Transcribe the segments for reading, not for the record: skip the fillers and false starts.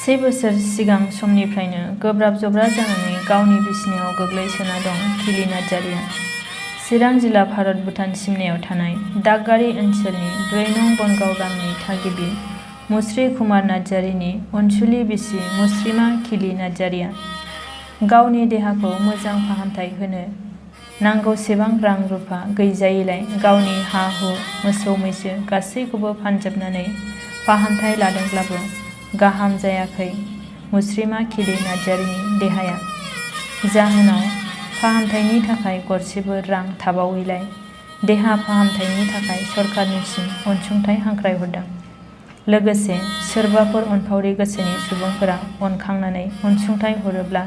से बोसोर सिगां समनिफ्रायनो गोब्राब जब्रा जानानै गावनि बिसिनायाव गोग्लैसोना दं खिलि नार्जारिया। चिरां जिल्ला भारत भुटान सिमनायाव थानाय दागगारि ओनसोलनि 2 नं बनगाव गामिनि थागिबि मुश्री कुमार नार्जारिनि अनसुलि बिसि मुश्रीमा खिलि नार्जारिया गावनि देहाखौ मोजां फाहामथाय होनो नांगौसेबां रां रुफा गैजायैलाय गावनि हा-हु मोसौ मैसो गासैखौबो फानजोबनानै फाहामथाय लादोंब्लाबो गाहाम जायाखै मुश्रीमा खिलि नार्जारिनि देहाया। जाहोनाव फाहामथायनि थाखाय गरसेबो रां थाबावैलाय देहा फाहामथायनि थाखाय सरकारनिसिम अनसुंथाइ हांख्रायहरदों। लोगोसे सोरबाफोर अनफावरि गोसोनि सुबुंफोरा अनखांनानै अनसुंथाइ हरोब्ला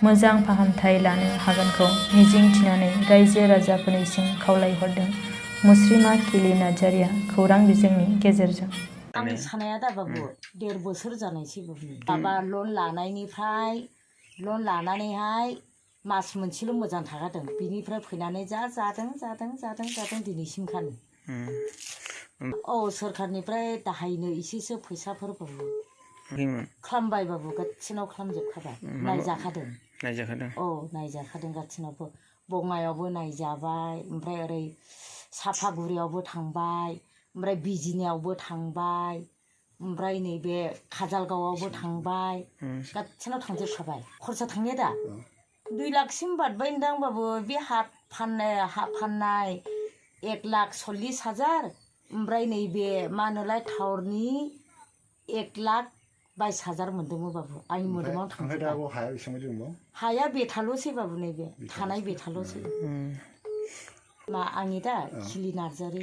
मोजां फाहामथाय लानो हागोनखौ मिजिं थिनानै रायजो राजाफोरनिसिम खावलायहरदों मुश्रीमा खिलि नार्जारिया खौरां बिजोंनि गेजेरजों। आं सानाया दा बाबु 1.5 बोसोर जानोसै बाबा लन लानानैहाय मास मोनसेल' मोजां थागादों बिनिफ्राय फैनानै जादों दिनैसिमखानो। सोरखारनिफ्राय दाहायनो एसेसो फैसाफोर खालामबाय बाबु गासिनाव खालामजोबखाबाय नायजाखादों नायजाखादों गासिनावबो बङाइयावबो नायजाबाय ओमफ्राय ओरै साफागुरियावबो थांबाय ओमफ्राय बिजिनियावबो थांबाय ओमफ्राय नैबे काजलगावआवबो थांबाय गासिनाव थांजोबखाबाय खरसा थांनाया दा 2 लाखसिम बारबाय होनदां बाबु बे हा फाननाय 1,40,000 ओमफ्राय नैबे मा होनोलाय टावरनि 1,22,000 मोनदोंमोन बाबु आंनि मोदोमाव थांजोबबाय। हाया बेथाल'सै बाबु नैबे थानाय बेथाल'सै। मा आंनि दा खिलि नार्जारि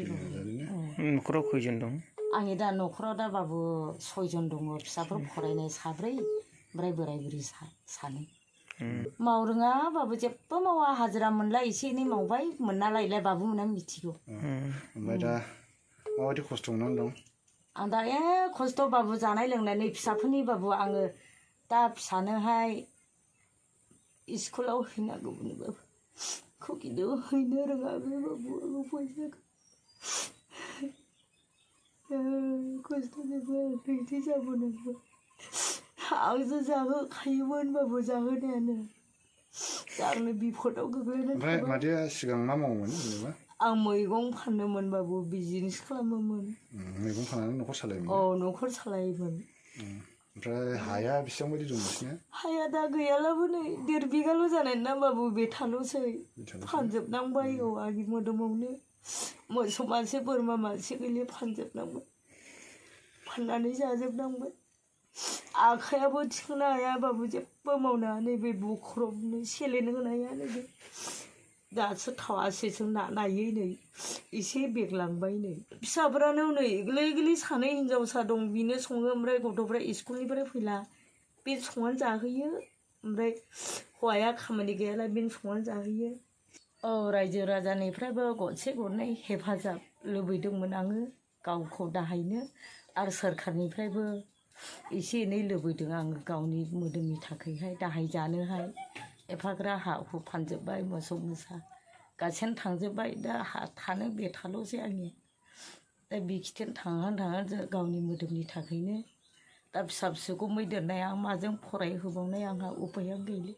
न'खराव खयजन दं? आंनि दा न'खराव दा बाबु 6 जन दङ फिसाफोर फरायनाय 4 ओमफ्राय बोराय बुरि 2। मावरोङा बाबु जेबो मावा हाजिरा मोनला एसे एनै मावबाय मोनना लायलाय बाबु मोनहा मिथिगौ। ओमफ्राय दा माबायदि खस्थ' मोननानै दं? आं दा खस्थ' बाबु जानाय लोंनायनि फिसाफोरनि बाबु आङो दा फिसानोहाय स्कुलाव हैनांगौमोन बाबु खिन्थु हैनो रोङाखै बाबु आङो फैसाखौ खस्थ'जोंबो बिदि जाबोनांबाय। आंसो जाहोखायोमोन बाबु जाहोनायानो दा आंनो बिपदआव गोग्लैनानै ओमफ्राय मादैया सिगां मा मावोमोन जेनेबा? आं मैगं फानोमोन बाबु बिजनेस खालामोमोन। मैगं फाननानै न'खर सालायोमोन? न'खर सालायोमोन। ओमफ्राय हाया बेसेबां बायदि दं नोंसिना? हाया दा गैयालाबो नै 1.5 बिगाल' जानाय ना बाबु बेथाल'सै फानजोबनांबाय आंनि मोदोमावनो मोसौ मासे बोरमा मासे गैले फानजोबनांबाय फाननानै जाजोबनांबाय। आखाइयाबो थिखोनो हाया बाबु जेबो मावनो हाया नैबे बुख्रबनो सेलेन होनो हाया नैबे दासो थावासेसो नायै नै एसे बेरलांबाय नै फिसाफ्रानो नै गोरलै 2 हिनजावसा दं बेनो सङो ओमफ्राय गथ'फ्रा स्कुलनिफ्राय फैला बे संनानै जाहोयो ओमफ्राय हौवाया खामानि गैयाला बेनो संनानै जाहोयो। रायजो राजानिफ्रायबो गरसे गरनै हेफाजाब लुबैदोंमोन आङो गावखौ दाहायनो आरो सोरखारनिफ्रायबो एसे एनै लुबैदों आङो गावनि मोदोमनि थाखायहाय दाहाय जानोहाय एफाग्रा हा हु फानजोब्बाय मोसौ मोसा गासैनो थांजोब्बाय दा थानो बेथाल'सै आंनिया दा बिखिथेन थांहां गावनि मोदोमनि थाखायनो दा फिसा फिसौखौ मैदेरनाय आं माजों फरायहोबावनाय आंहा उपाया गैला।